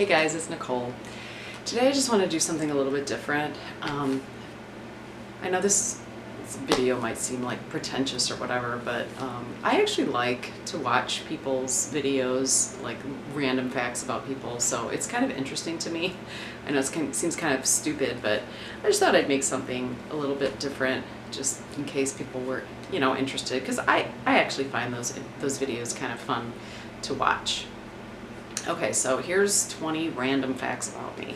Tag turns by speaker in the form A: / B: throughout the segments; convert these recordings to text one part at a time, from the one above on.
A: Hey guys, it's Nicole. Today I just want to do something a little bit different. I know this video might seem like pretentious or whatever, but I actually like to watch people's videos, like random facts about people, so it's kind of interesting to me. I know it seems kind of stupid, but I just thought I'd make something a little bit different just in case people were, interested, because I actually find those videos kind of fun to watch. Okay, so here's 20 random facts about me.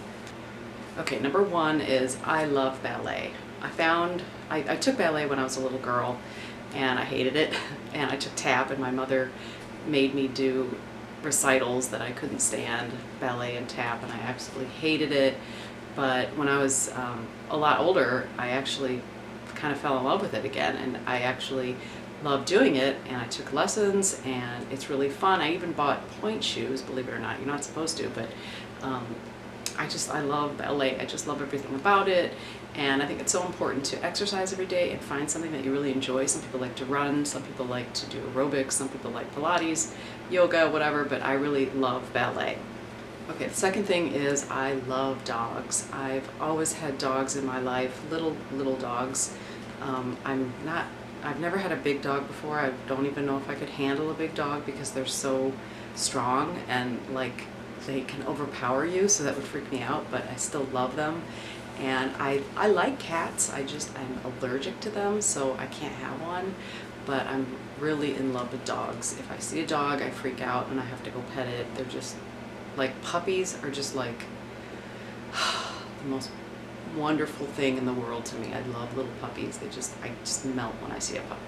A: Okay, number one is I love ballet. I took ballet when I was a little girl and I hated it, and I took tap and my mother made me do recitals that I couldn't stand, ballet and tap, and I absolutely hated it. But when I was a lot older, I actually kind of fell in love with it again, and I actually love doing it, and I took lessons and it's really fun. I even bought point shoes, believe it or not. You're not supposed to, but I love ballet. I just love everything about it, and I think it's so important to exercise every day and find something that you really enjoy. Some people like to run, some people like to do aerobics, some people like Pilates, yoga, whatever, but I really love ballet. Okay, the second thing is I love dogs. I've always had dogs in my life, little dogs. I've never had a big dog before. I don't even know if I could handle a big dog because they're so strong and like they can overpower you, so that would freak me out, but I still love them. And I like cats. I'm allergic to them, so I can't have one, but I'm really in love with dogs. If I see a dog, I freak out and I have to go pet it. They're just like, puppies are just like the most wonderful thing in the world to me. I love little puppies. I just melt when I see a puppy.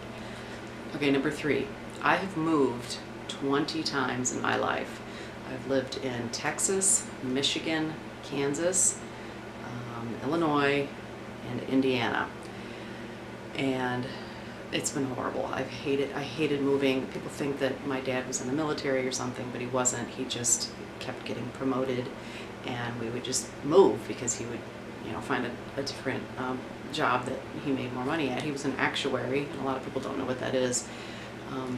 A: Okay, number three, I have moved 20 times in my life. I've lived in Texas, Michigan, Kansas, Illinois, and Indiana. And it's been horrible. I hated moving. People think that my dad was in the military or something, but he wasn't. He just kept getting promoted, and we would just move because he would find a different job that he made more money at. He was an actuary, and a lot of people don't know what that is,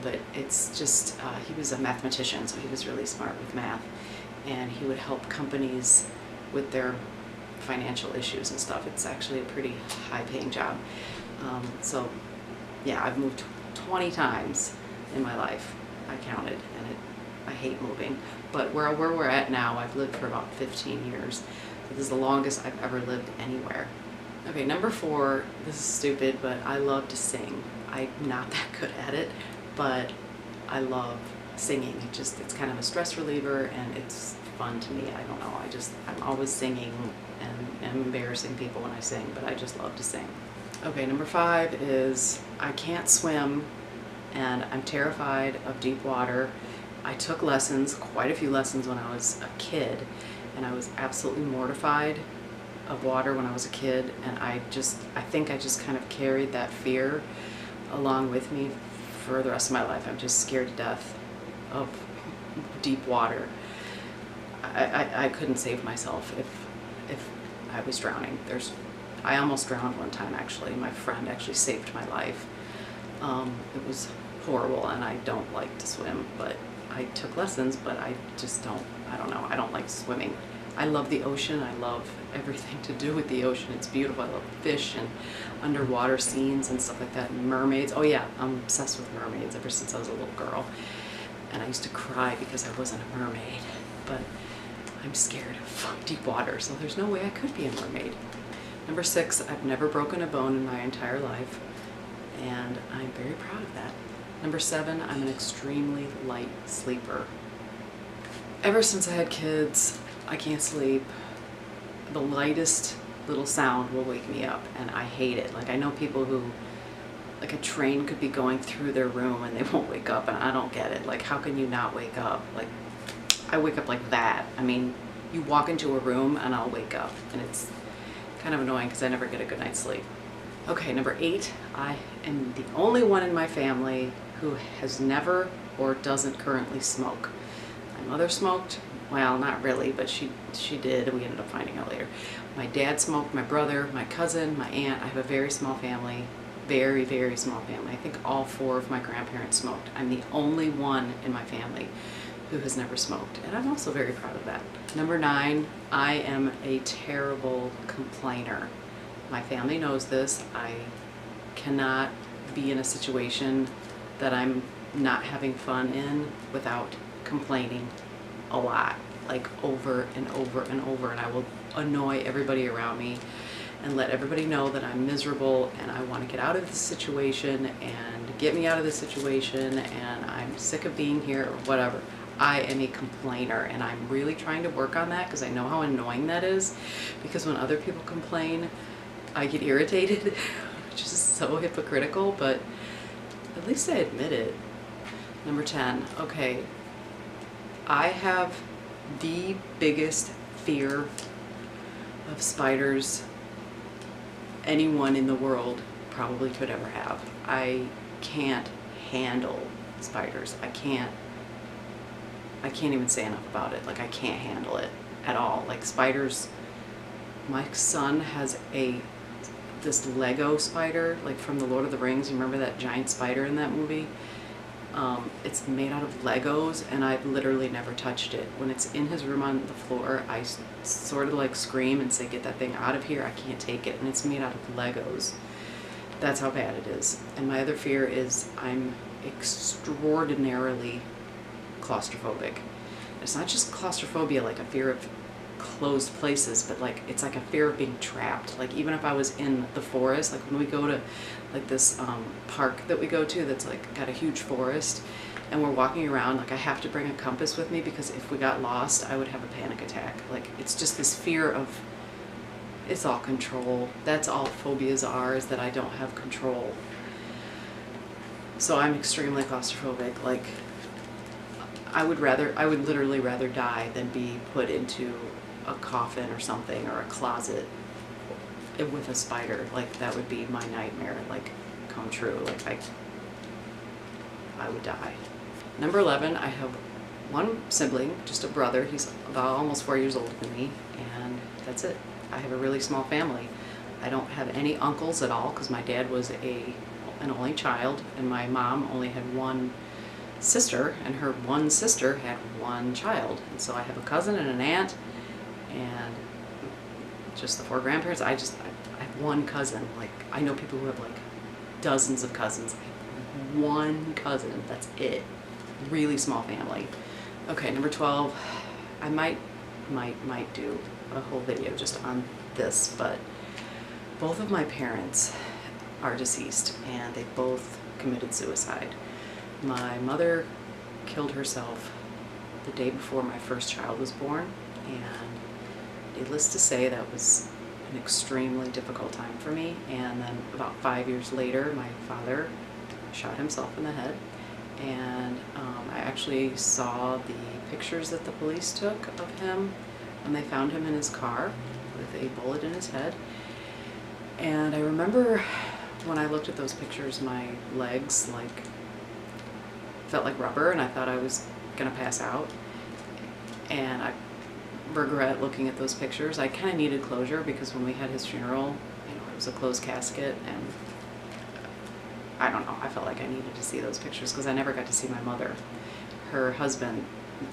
A: but it's just, he was a mathematician, so he was really smart with math, and he would help companies with their financial issues and stuff. It's actually a pretty high-paying job. So yeah, I've moved 20 times in my life. I counted, and I hate moving. But where we're at now, I've lived for about 15 years. This is the longest I've ever lived anywhere. Okay, number four, this is stupid, but I love to sing. I'm not that good at it, but I love singing. It's kind of a stress reliever, and it's fun to me. I don't know, I'm always singing and embarrassing people when I sing, but I just love to sing. Okay, number five is I can't swim, and I'm terrified of deep water. I took lessons, quite a few lessons when I was a kid, and I was absolutely mortified of water when I was a kid, and I think I just kind of carried that fear along with me for the rest of my life. I'm just scared to death of deep water. I couldn't save myself if I was drowning. I almost drowned one time, actually. My friend actually saved my life. It was horrible, and I don't like to swim, but I took lessons, but I don't know, I don't like swimming. I love the ocean. I love everything to do with the ocean. It's beautiful. I love fish and underwater scenes and stuff like that, and mermaids. Oh yeah, I'm obsessed with mermaids ever since I was a little girl. And I used to cry because I wasn't a mermaid, but I'm scared of deep water, so there's no way I could be a mermaid. Number six, I've never broken a bone in my entire life, and I'm very proud of that. Number seven, I'm an extremely light sleeper. Ever since I had kids, I can't sleep. The lightest little sound will wake me up, and I hate it. Like, I know people who, like, a train could be going through their room and they won't wake up, and I don't get it. Like, how can you not wake up? Like, I wake up like that. I mean, you walk into a room and I'll wake up, and it's kind of annoying because I never get a good night's sleep. Okay, number eight, I am the only one in my family who has never or doesn't currently smoke. My mother smoked. Well, not really, but she did, and we ended up finding out later. My dad smoked, my brother, my cousin, my aunt. I have a very small family, very, very small family. I think all four of my grandparents smoked. I'm the only one in my family who has never smoked, and I'm also very proud of that. Number 9, I am a terrible complainer. My family knows this. I cannot be in a situation that I'm not having fun in without complaining a lot, like over and over and over, and I will annoy everybody around me and let everybody know that I'm miserable and I want to get out of this situation and get me out of this situation and I'm sick of being here or whatever. I am a complainer, and I'm really trying to work on that because I know how annoying that is, because when other people complain I get irritated, which is so hypocritical, but at least I admit it. Number 10, okay, I have the biggest fear of spiders anyone in the world probably could ever have. I can't handle spiders. I can't even say enough about it. Like, I can't handle it at all. Like, spiders, my son has this Lego spider, like from the Lord of the Rings. You remember that giant spider in that movie? It's made out of Legos, and I've literally never touched it. When it's in his room on the floor, I sort of like scream and say, get that thing out of here, I can't take it. And it's made out of Legos. That's how bad it is. And my other fear is I'm extraordinarily claustrophobic. It's not just claustrophobia, like a fear of closed places, but like it's like a fear of being trapped. Like, even if I was in the forest, like when we go to like this park that we go to that's like got a huge forest, and we're walking around, like I have to bring a compass with me because if we got lost I would have a panic attack. Like, it's just this fear of, it's all control. That's all phobias are, is that I don't have control. So I'm extremely claustrophobic. Like, I would literally rather die than be put into a coffin or something, or a closet with a spider. Like, that would be my nightmare, like, come true. Like, I would die. Number 11, I have one sibling, just a brother. He's about almost 4 years older than me, and that's it. I have a really small family. I don't have any uncles at all because my dad was an only child, and my mom only had one sister, and her one sister had one child. And so I have a cousin and an aunt, and just the 4 grandparents. I have one cousin. Like, I know people who have like dozens of cousins. I have one cousin, that's it. Really small family. Okay, number 12, I might do a whole video just on this, but both of my parents are deceased, and they both committed suicide. My mother killed herself the day before my first child was born, and needless to say, that was an extremely difficult time for me. And then about 5 years later, my father shot himself in the head, and I actually saw the pictures that the police took of him when they found him in his car with a bullet in his head. And I remember when I looked at those pictures, my legs like felt like rubber, and I thought I was gonna pass out. And I regret looking at those pictures. I kind of needed closure because when we had his funeral, it was a closed casket, and I don't know, I felt like I needed to see those pictures because I never got to see my mother. Her husband,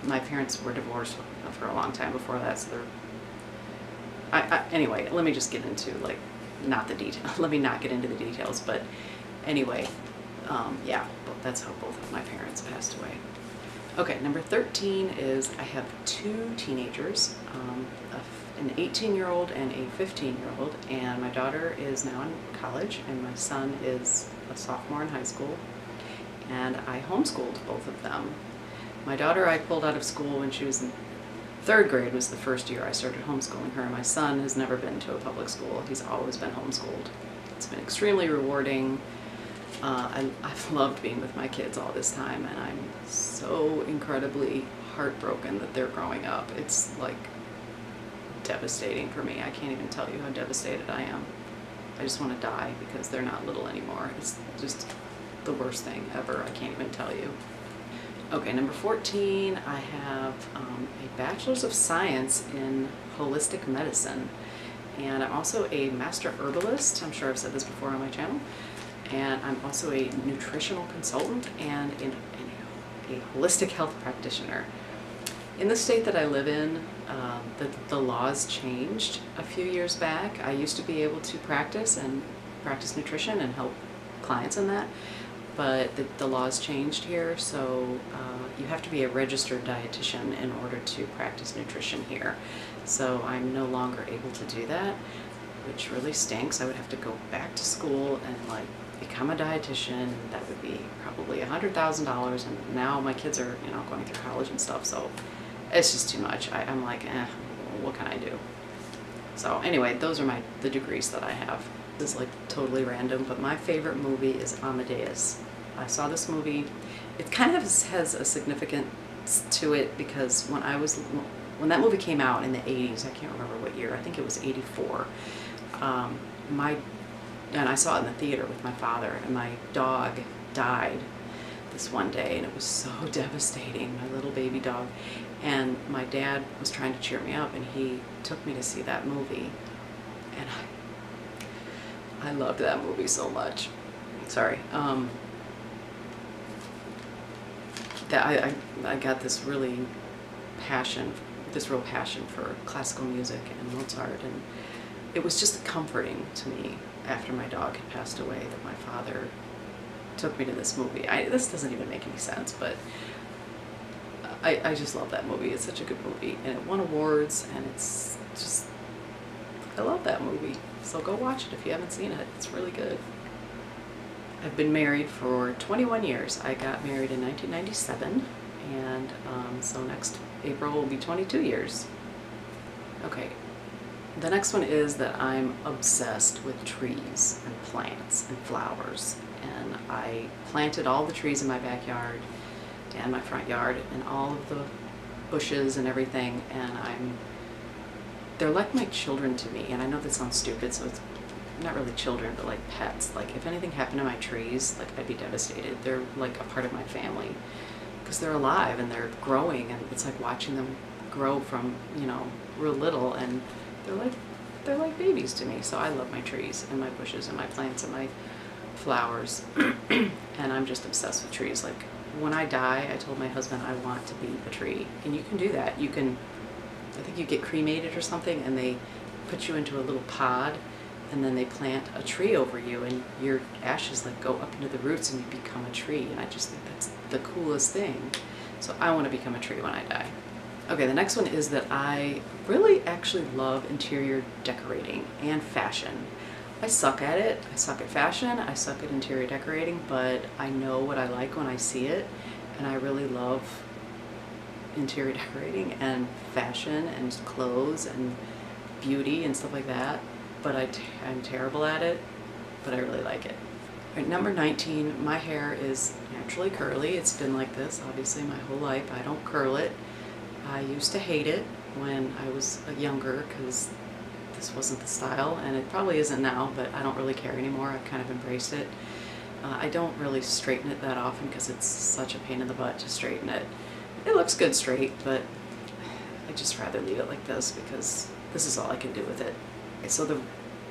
A: my parents were divorced for a long time before that, so anyway, let me just get into like, not the detail. Let me not get into the details, but anyway, yeah, that's how both of my parents passed away. Okay, number 13 is I have 2 teenagers, an 18-year-old and a 15-year-old, and my daughter is now in college, and my son is a sophomore in high school, and I homeschooled both of them. My daughter I pulled out of school when she was in 3rd grade, was the first year I started homeschooling her. My son has never been to a public school. He's always been homeschooled. It's been extremely rewarding. I've loved being with my kids all this time, and I'm so incredibly heartbroken that they're growing up. It's like devastating for me. I can't even tell you how devastated I am. I just want to die because they're not little anymore. It's just the worst thing ever. I can't even tell you. Okay, number 14, I have a Bachelor's of Science in Holistic Medicine, and I'm also a Master Herbalist. I'm sure I've said this before on my channel. And I'm also a nutritional consultant and a holistic health practitioner. In the state that I live in, the laws changed a few years back. I used to be able to practice nutrition and help clients in that, but the laws changed here, so you have to be a registered dietitian in order to practice nutrition here. So I'm no longer able to do that, which really stinks. I would have to go back to school and like become a dietitian. That would be probably $100,000, and now my kids are, you know, going through college and stuff, so it's just too much. I'm like, what can I do? So anyway, those are the degrees that I have. This is like totally random, but my favorite movie is Amadeus. I saw this movie. It kind of has a significance to it because when that movie came out in the 80s, I can't remember what year, I think it was 84, and I saw it in the theater with my father, and my dog died this one day, and it was so devastating, my little baby dog. And my dad was trying to cheer me up, and he took me to see that movie, and I loved that movie so much. Sorry. That I got this real passion for classical music and Mozart, and it was just comforting to me after my dog had passed away that my father took me to this movie. This doesn't even make any sense, but I just love that movie. It's such a good movie, and it won awards, and it's just, I love that movie. So go watch it if you haven't seen it. It's really good. I've been married for 21 years. I got married in 1997, and so next April will be 22 years. Okay, the next one is that I'm obsessed with trees and plants and flowers, and I planted all the trees in my backyard and my front yard and all of the bushes and everything, and they're like my children to me. And I know that sounds stupid, so it's not really children, but like pets. Like if anything happened to my trees, like I'd be devastated. They're like a part of my family because they're alive and they're growing, and it's like watching them grow from, you know, real little, and they're like babies to me. So I love my trees and my bushes and my plants and my flowers and I'm just obsessed with trees. Like when I die, I told my husband I want to be a tree, and you can do that. You can, I think you get cremated or something, and they put you into a little pod, and then they plant a tree over you, and your ashes like go up into the roots and you become a tree. And I just think that's the coolest thing. So I want to become a tree when I die. Okay, the next one is that I really actually love interior decorating and fashion. I suck at it. I suck at fashion. I suck at interior decorating, but I know what I like when I see it, and I really love interior decorating and fashion and clothes and beauty and stuff like that, but I'm terrible at it, but I really like it. All right, number 19, my hair is naturally curly. It's been like this, obviously, my whole life. I don't curl it. I used to hate it when I was younger because this wasn't the style, and it probably isn't now, but I don't really care anymore. I've kind of embraced it. I don't really straighten it that often because it's such a pain in the butt to straighten it. It looks good straight, but I just rather leave it like this because this is all I can do with it. Okay, so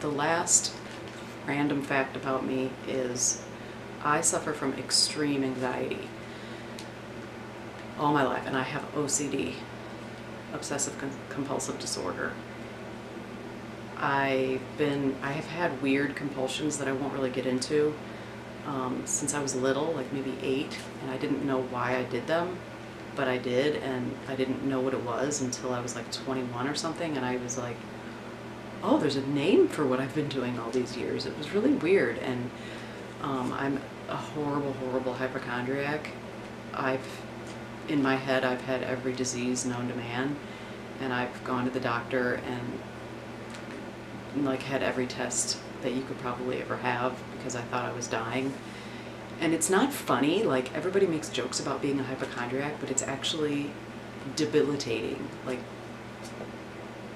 A: the last random fact about me is I suffer from extreme anxiety all my life, and I have OCD, obsessive compulsive disorder. I have had weird compulsions that I won't really get into since I was little, like maybe 8, and I didn't know why I did them, but I did, and I didn't know what it was until I was like 21 or something, and I was like, oh, there's a name for what I've been doing all these years. It was really weird, and I'm a horrible hypochondriac. In my head, I've had every disease known to man, and I've gone to the doctor and like had every test that you could probably ever have because I thought I was dying. And it's not funny. Like, everybody makes jokes about being a hypochondriac, but it's actually debilitating, like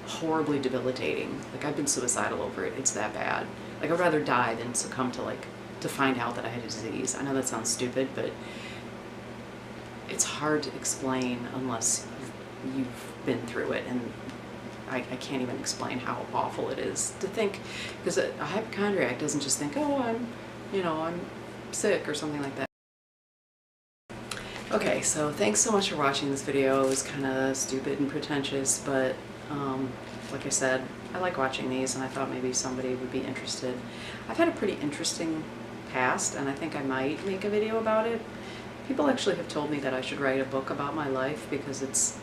A: horribly debilitating. Like, I've been suicidal over it. It's that bad. Like, I'd rather die than succumb to find out that I had a disease. I know that sounds stupid, but it's hard to explain unless you've been through it, and I can't even explain how awful it is to think, because a hypochondriac doesn't just think, oh, I'm sick or something like that. Okay, Anyway, so thanks so much for watching this video. It was kind of stupid and pretentious, but like I said, I like watching these and I thought maybe somebody would be interested. I've had a pretty interesting past and I think I might make a video about it. People actually have told me that I should write a book about my life because it's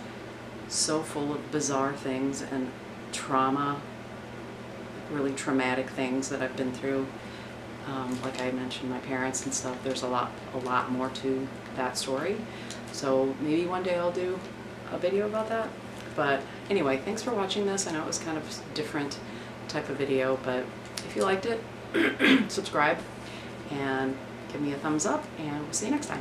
A: so full of bizarre things and trauma, really traumatic things that I've been through. Like I mentioned, my parents and stuff, there's a lot more to that story. So maybe one day I'll do a video about that. But anyway, thanks for watching this. I know it was kind of a different type of video, but if you liked it, subscribe and give me a thumbs up, and we'll see you next time.